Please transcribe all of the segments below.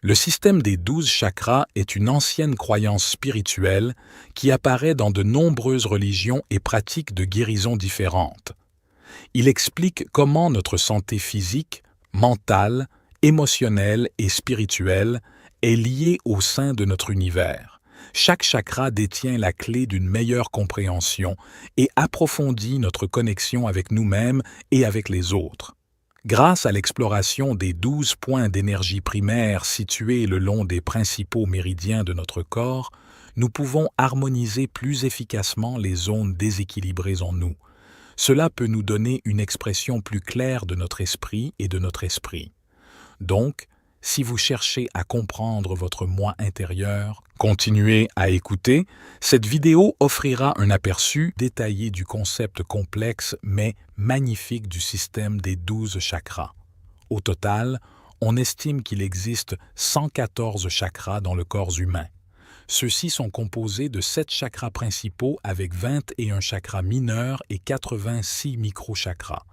Le système des 12 chakras est une ancienne croyance spirituelle qui apparaît dans de nombreuses religions et pratiques de guérison différentes. Il explique comment notre santé physique, mentale, émotionnelle et spirituelle est liée au sein de notre univers. Chaque chakra détient la clé d'une meilleure compréhension et approfondit notre connexion avec nous-mêmes et avec les autres. Grâce à l'exploration des 12 points d'énergie primaire situés le long des principaux méridiens de notre corps, nous pouvons harmoniser plus efficacement les zones déséquilibrées en nous. Cela peut nous donner une expression plus claire de notre esprit et de notre esprit. Donc, si vous cherchez à comprendre votre moi intérieur, continuez à écouter. Cette vidéo offrira un aperçu détaillé du concept complexe mais magnifique du système des 12 chakras. Au total, on estime qu'il existe 114 chakras dans le corps humain. Ceux-ci sont composés de 7 chakras principaux avec 21 chakras mineurs et 86 microchakras.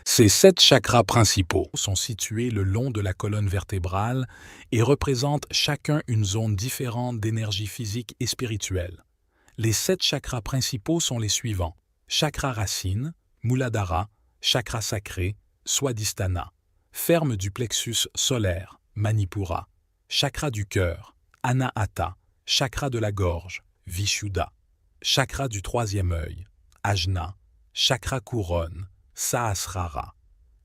Ces 7 chakras principaux sont situés le long de la colonne vertébrale et représentent chacun une zone différente d'énergie physique et spirituelle. Les 7 chakras principaux sont les suivants: chakra racine, Muladhara, chakra sacré, Swadhisthana, ferme du plexus solaire, Manipura, chakra du cœur, Anahata, chakra de la gorge, Vishuddha, chakra du troisième œil, Ajna, chakra couronne, Sahasrara.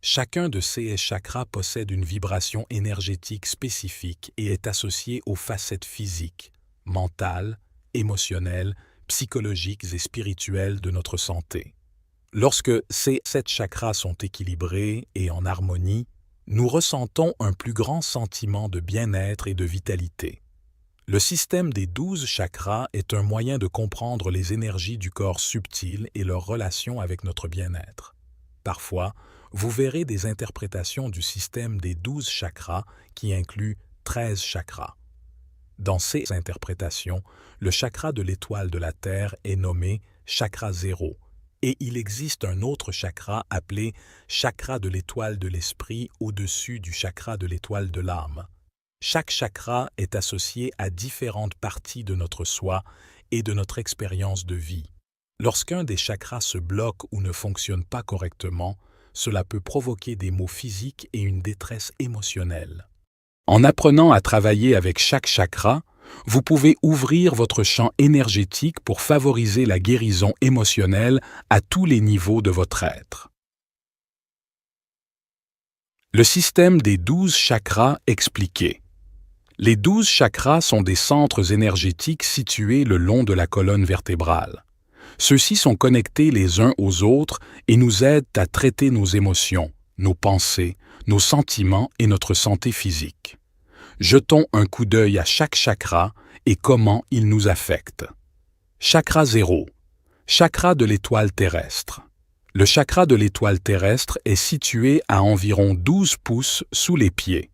Chacun de ces chakras possède une vibration énergétique spécifique et est associé aux facettes physiques, mentales, émotionnelles, psychologiques et spirituelles de notre santé. Lorsque ces 7 chakras sont équilibrés et en harmonie, nous ressentons un plus grand sentiment de bien-être et de vitalité. Le système des 12 chakras est un moyen de comprendre les énergies du corps subtil et leur relation avec notre bien-être. Parfois, vous verrez des interprétations du système des 12 chakras qui incluent 13 chakras. Dans ces interprétations, le chakra de l'étoile de la Terre est nommé chakra 0 et il existe un autre chakra appelé chakra de l'étoile de l'esprit au-dessus du chakra de l'étoile de l'âme. Chaque chakra est associé à différentes parties de notre soi et de notre expérience de vie. Lorsqu'un des chakras se bloque ou ne fonctionne pas correctement, cela peut provoquer des maux physiques et une détresse émotionnelle. En apprenant à travailler avec chaque chakra, vous pouvez ouvrir votre champ énergétique pour favoriser la guérison émotionnelle à tous les niveaux de votre être. Le système des 12 chakras expliqué. Les 12 chakras sont des centres énergétiques situés le long de la colonne vertébrale. Ceux-ci sont connectés les uns aux autres et nous aident à traiter nos émotions, nos pensées, nos sentiments et notre santé physique. Jetons un coup d'œil à chaque chakra et comment il nous affecte. Chakra 0. Chakra de l'étoile terrestre. Le chakra de l'étoile terrestre est situé à environ 12 pouces sous les pieds.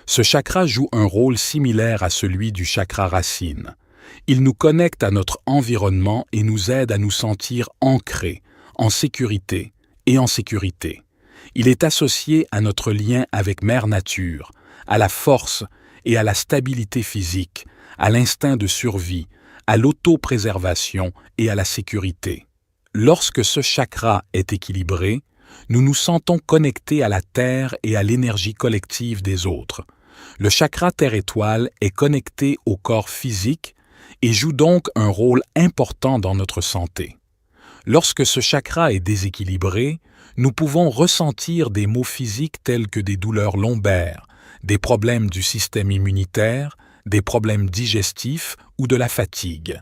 Ce chakra joue un rôle similaire à celui du chakra racine. Il nous connecte à notre environnement et nous aide à nous sentir ancrés, en sécurité et en sécurité. Il est associé à notre lien avec Mère Nature, à la force et à la stabilité physique, à l'instinct de survie, à l'autopréservation et à la sécurité. Lorsque ce chakra est équilibré, nous nous sentons connectés à la Terre et à l'énergie collective des autres. Le chakra Terre-Étoile est connecté au corps physique et joue donc un rôle important dans notre santé. Lorsque ce chakra est déséquilibré, nous pouvons ressentir des maux physiques tels que des douleurs lombaires, des problèmes du système immunitaire, des problèmes digestifs ou de la fatigue.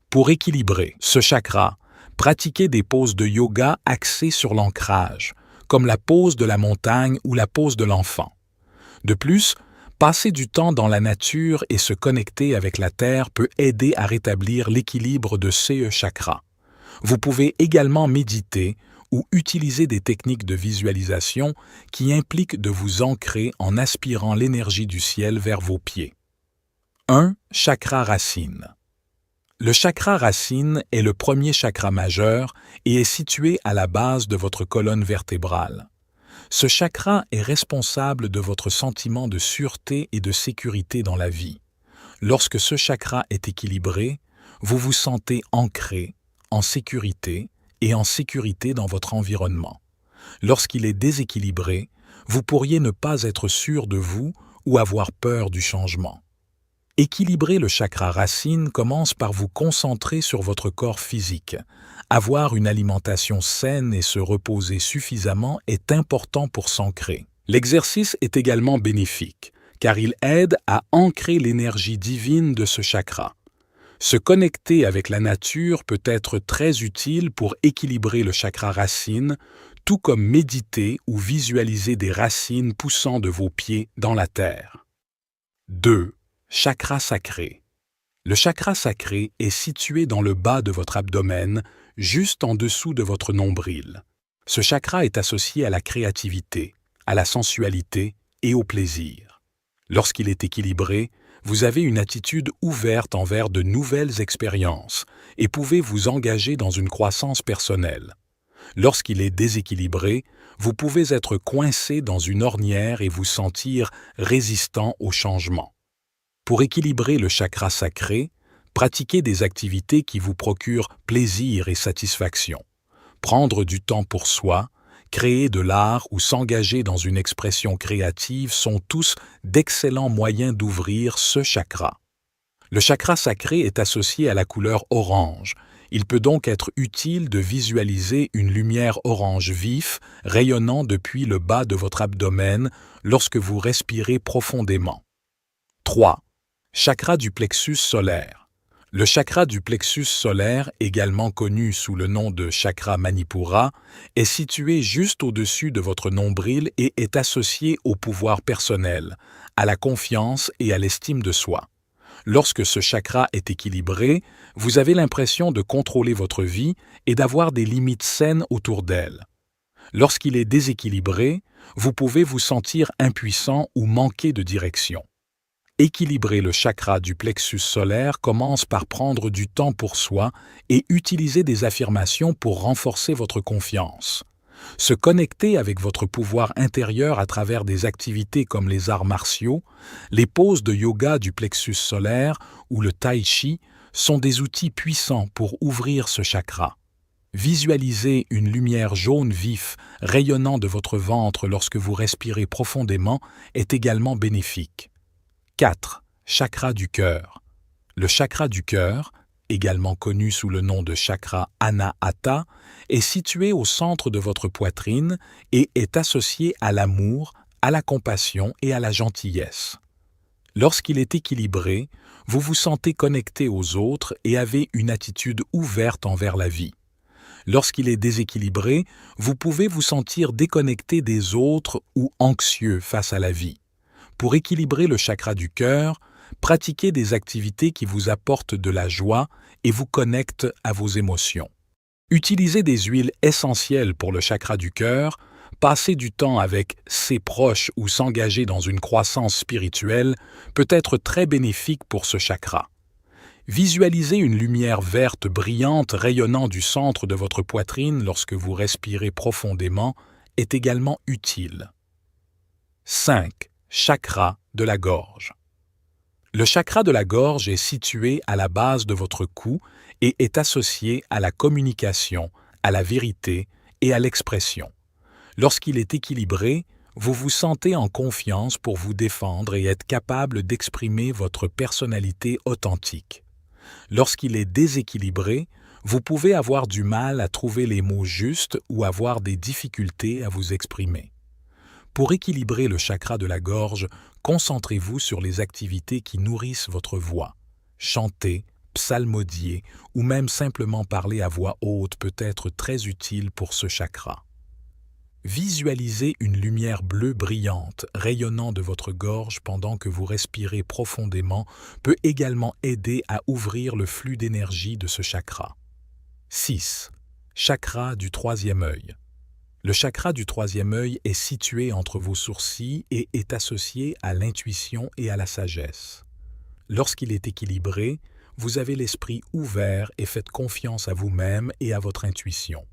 Pour équilibrer ce chakra, pratiquez des poses de yoga axées sur l'ancrage, comme la pose de la montagne ou la pose de l'enfant. De plus, passer du temps dans la nature et se connecter avec la Terre peut aider à rétablir l'équilibre de ces chakras. Vous pouvez également méditer ou utiliser des techniques de visualisation qui impliquent de vous ancrer en aspirant l'énergie du ciel vers vos pieds. 1. Chakra racine. Le chakra racine est le premier chakra majeur et est situé à la base de votre colonne vertébrale. Ce chakra est responsable de votre sentiment de sûreté et de sécurité dans la vie. Lorsque ce chakra est équilibré, vous vous sentez ancré, en sécurité et en sécurité dans votre environnement. Lorsqu'il est déséquilibré, vous pourriez ne pas être sûr de vous ou avoir peur du changement. Équilibrer le chakra racine commence par vous concentrer sur votre corps physique. Avoir une alimentation saine et se reposer suffisamment est important pour s'ancrer. L'exercice est également bénéfique, car il aide à ancrer l'énergie divine de ce chakra. Se connecter avec la nature peut être très utile pour équilibrer le chakra racine, tout comme méditer ou visualiser des racines poussant de vos pieds dans la terre. 2. Chakra sacré. Le chakra sacré est situé dans le bas de votre abdomen, juste en dessous de votre nombril. Ce chakra est associé à la créativité, à la sensualité et au plaisir. Lorsqu'il est équilibré, vous avez une attitude ouverte envers de nouvelles expériences et pouvez vous engager dans une croissance personnelle. Lorsqu'il est déséquilibré, vous pouvez être coincé dans une ornière et vous sentir résistant au changement. Pour équilibrer le chakra sacré, pratiquez des activités qui vous procurent plaisir et satisfaction. Prendre du temps pour soi, créer de l'art ou s'engager dans une expression créative sont tous d'excellents moyens d'ouvrir ce chakra. Le chakra sacré est associé à la couleur orange. Il peut donc être utile de visualiser une lumière orange vif rayonnant depuis le bas de votre abdomen lorsque vous respirez profondément. 3. Chakra du plexus solaire. Le chakra du plexus solaire, également connu sous le nom de chakra Manipura, est situé juste au-dessus de votre nombril et est associé au pouvoir personnel, à la confiance et à l'estime de soi. Lorsque ce chakra est équilibré, vous avez l'impression de contrôler votre vie et d'avoir des limites saines autour d'elle. Lorsqu'il est déséquilibré, vous pouvez vous sentir impuissant ou manquer de direction. Équilibrer le chakra du plexus solaire commence par prendre du temps pour soi et utiliser des affirmations pour renforcer votre confiance. Se connecter avec votre pouvoir intérieur à travers des activités comme les arts martiaux, les poses de yoga du plexus solaire ou le tai chi sont des outils puissants pour ouvrir ce chakra. Visualisez une lumière jaune vif rayonnant de votre ventre lorsque vous respirez profondément est également bénéfique. 4. Chakra du cœur. Le chakra du cœur, également connu sous le nom de chakra Anahata, est situé au centre de votre poitrine et est associé à l'amour, à la compassion et à la gentillesse. Lorsqu'il est équilibré, vous vous sentez connecté aux autres et avez une attitude ouverte envers la vie. Lorsqu'il est déséquilibré, vous pouvez vous sentir déconnecté des autres ou anxieux face à la vie. Pour équilibrer le chakra du cœur, pratiquez des activités qui vous apportent de la joie et vous connectent à vos émotions. Utilisez des huiles essentielles pour le chakra du cœur, passer du temps avec ses proches ou s'engager dans une croissance spirituelle peut être très bénéfique pour ce chakra. Visualisez une lumière verte brillante rayonnant du centre de votre poitrine lorsque vous respirez profondément est également utile. 5. Chakra de la gorge. Le chakra de la gorge est situé à la base de votre cou et est associé à la communication, à la vérité et à l'expression. Lorsqu'il est équilibré, vous vous sentez en confiance pour vous défendre et être capable d'exprimer votre personnalité authentique. Lorsqu'il est déséquilibré, vous pouvez avoir du mal à trouver les mots justes ou avoir des difficultés à vous exprimer. Pour équilibrer le chakra de la gorge, concentrez-vous sur les activités qui nourrissent votre voix. Chanter, psalmodier ou même simplement parler à voix haute peut être très utile pour ce chakra. Visualisez une lumière bleue brillante rayonnant de votre gorge pendant que vous respirez profondément peut également aider à ouvrir le flux d'énergie de ce chakra. 6. Chakra du troisième œil. Le chakra du troisième œil est situé entre vos sourcils et est associé à l'intuition et à la sagesse. Lorsqu'il est équilibré, vous avez l'esprit ouvert et faites confiance à vous-même et à votre intuition.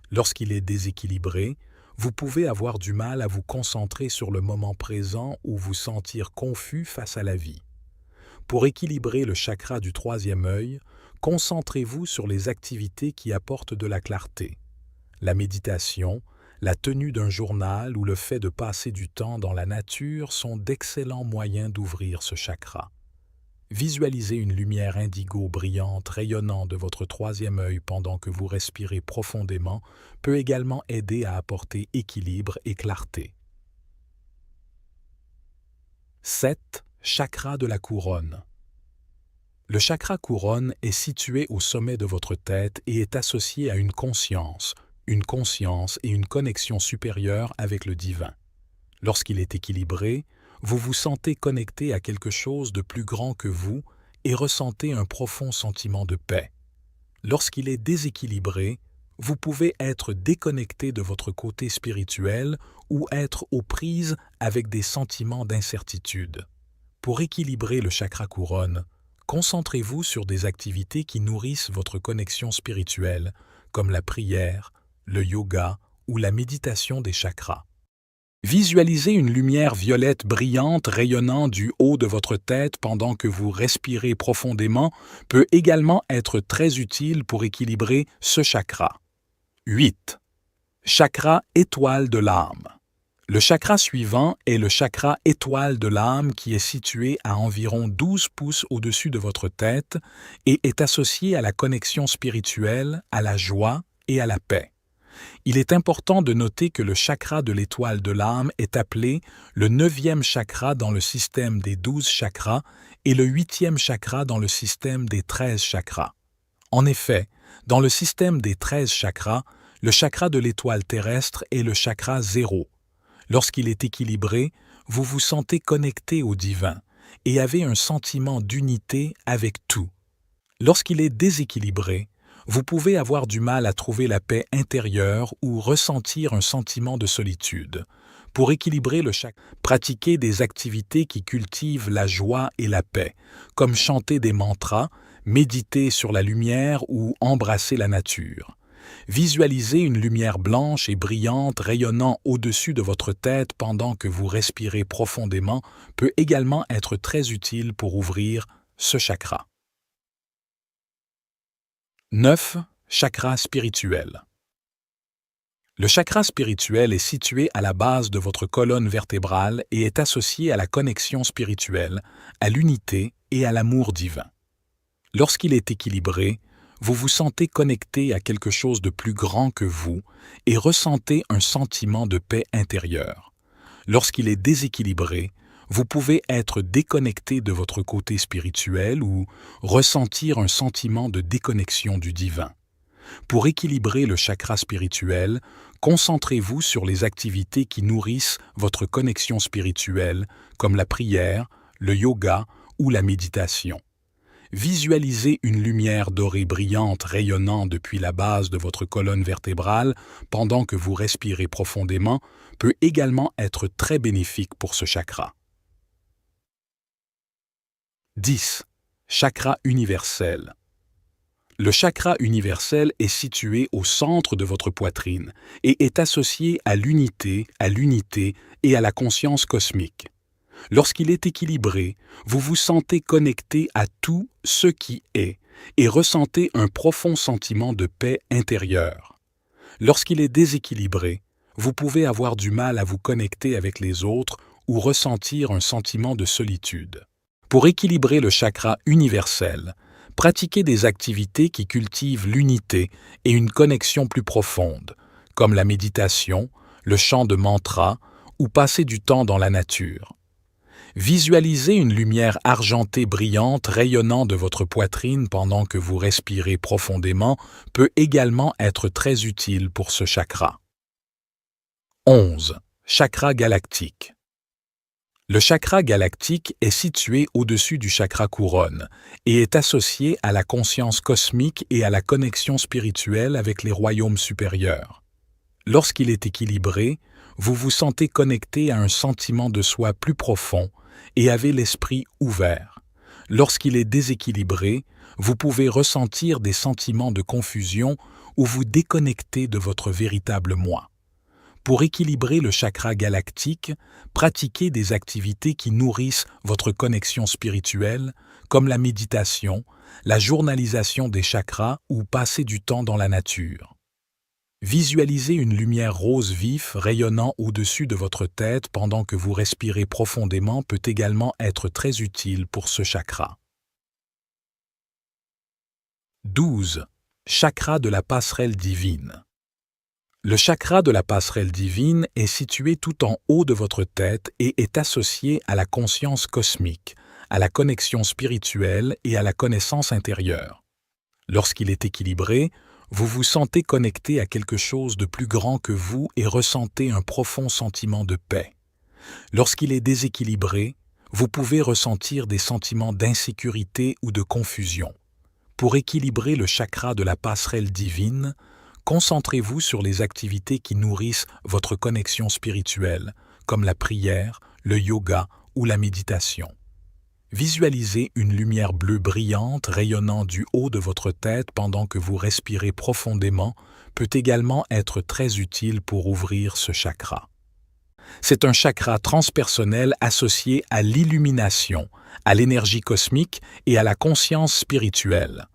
Lorsqu'il est déséquilibré, vous pouvez avoir du mal à vous concentrer sur le moment présent ou vous sentir confus face à la vie. Pour équilibrer le chakra du troisième œil, concentrez-vous sur les activités qui apportent de la clarté. La méditation, la tenue d'un journal ou le fait de passer du temps dans la nature sont d'excellents moyens d'ouvrir ce chakra. Visualisez une lumière indigo brillante rayonnant de votre troisième œil pendant que vous respirez profondément peut également aider à apporter équilibre et clarté. 7. Chakra de la couronne. Le chakra couronne est situé au sommet de votre tête et est associé à une conscience et une connexion supérieure avec le divin. Lorsqu'il est équilibré, vous vous sentez connecté à quelque chose de plus grand que vous et ressentez un profond sentiment de paix. Lorsqu'il est déséquilibré, vous pouvez être déconnecté de votre côté spirituel ou être aux prises avec des sentiments d'incertitude. Pour équilibrer le chakra couronne, concentrez-vous sur des activités qui nourrissent votre connexion spirituelle, comme la prière, le yoga ou la méditation des chakras. Visualisez une lumière violette brillante rayonnant du haut de votre tête pendant que vous respirez profondément peut également être très utile pour équilibrer ce chakra. 8. Chakra étoile de l'âme. Le chakra suivant est le chakra étoile de l'âme qui est situé à environ 12 pouces au-dessus de votre tête et est associé à la connexion spirituelle, à la joie et à la paix. Il est important de noter que le chakra de l'étoile de l'âme est appelé le 9e chakra dans le système des 12 chakras et le 8e chakra dans le système des 13 chakras. En effet, dans le système des 13 chakras, le chakra de l'étoile terrestre est le chakra 0. Lorsqu'il est équilibré, vous vous sentez connecté au divin et avez un sentiment d'unité avec tout. Lorsqu'il est déséquilibré, vous pouvez avoir du mal à trouver la paix intérieure ou ressentir un sentiment de solitude. Pour équilibrer le chakra, pratiquez des activités qui cultivent la joie et la paix, comme chanter des mantras, méditer sur la lumière ou embrasser la nature. Visualisez une lumière blanche et brillante rayonnant au-dessus de votre tête pendant que vous respirez profondément peut également être très utile pour ouvrir ce chakra. 9. Chakra spirituel. Le chakra spirituel est situé à la base de votre colonne vertébrale et est associé à la connexion spirituelle, à l'unité et à l'amour divin. Lorsqu'il est équilibré, vous vous sentez connecté à quelque chose de plus grand que vous et ressentez un sentiment de paix intérieure. Lorsqu'il est déséquilibré, vous pouvez être déconnecté de votre côté spirituel ou ressentir un sentiment de déconnexion du divin. Pour équilibrer le chakra spirituel, concentrez-vous sur les activités qui nourrissent votre connexion spirituelle, comme la prière, le yoga ou la méditation. Visualisez une lumière dorée brillante rayonnant depuis la base de votre colonne vertébrale pendant que vous respirez profondément peut également être très bénéfique pour ce chakra. 10. Chakra universel. Le chakra universel est situé au centre de votre poitrine et est associé à l'unité et à la conscience cosmique. Lorsqu'il est équilibré, vous vous sentez connecté à tout ce qui est et ressentez un profond sentiment de paix intérieure. Lorsqu'il est déséquilibré, vous pouvez avoir du mal à vous connecter avec les autres ou ressentir un sentiment de solitude. Pour équilibrer le chakra universel, pratiquez des activités qui cultivent l'unité et une connexion plus profonde, comme la méditation, le chant de mantras ou passer du temps dans la nature. Visualisez une lumière argentée brillante rayonnant de votre poitrine pendant que vous respirez profondément peut également être très utile pour ce chakra. 11. Chakra galactique. Le chakra galactique est situé au-dessus du chakra couronne et est associé à la conscience cosmique et à la connexion spirituelle avec les royaumes supérieurs. Lorsqu'il est équilibré, vous vous sentez connecté à un sentiment de soi plus profond et avez l'esprit ouvert. Lorsqu'il est déséquilibré, vous pouvez ressentir des sentiments de confusion ou vous déconnecter de votre véritable moi. Pour équilibrer le chakra galactique, pratiquez des activités qui nourrissent votre connexion spirituelle, comme la méditation, la journalisation des chakras ou passer du temps dans la nature. Visualisez une lumière rose vif rayonnant au-dessus de votre tête pendant que vous respirez profondément peut également être très utile pour ce chakra. 12. Chakra de la passerelle divine. Le chakra de la passerelle divine est situé tout en haut de votre tête et est associé à la conscience cosmique, à la connexion spirituelle et à la connaissance intérieure. Lorsqu'il est équilibré, vous vous sentez connecté à quelque chose de plus grand que vous et ressentez un profond sentiment de paix. Lorsqu'il est déséquilibré, vous pouvez ressentir des sentiments d'insécurité ou de confusion. Pour équilibrer le chakra de la passerelle divine, concentrez-vous sur les activités qui nourrissent votre connexion spirituelle, comme la prière, le yoga ou la méditation. Visualisez une lumière bleue brillante rayonnant du haut de votre tête pendant que vous respirez profondément peut également être très utile pour ouvrir ce chakra. C'est un chakra transpersonnel associé à l'illumination, à l'énergie cosmique et à la conscience spirituelle.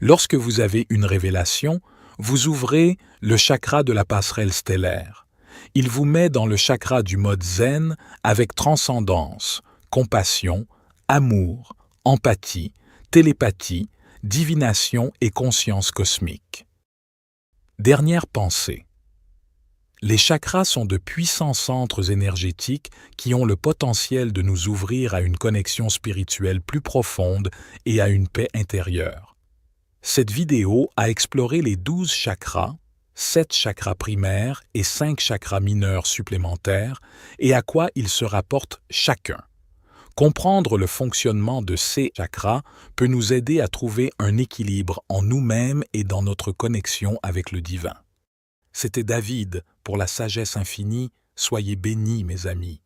Lorsque vous avez une révélation, vous ouvrez le chakra de la passerelle stellaire. Il vous met dans le chakra du mode zen avec transcendance, compassion, amour, empathie, télépathie, divination et conscience cosmique. Dernière pensée. Les chakras sont de puissants centres énergétiques qui ont le potentiel de nous ouvrir à une connexion spirituelle plus profonde et à une paix intérieure. Cette vidéo a exploré les 12 chakras, 7 chakras primaires et 5 chakras mineurs supplémentaires et à quoi ils se rapportent chacun. Comprendre le fonctionnement de ces chakras peut nous aider à trouver un équilibre en nous-mêmes et dans notre connexion avec le divin. C'était David pour la sagesse infinie. Soyez bénis, mes amis.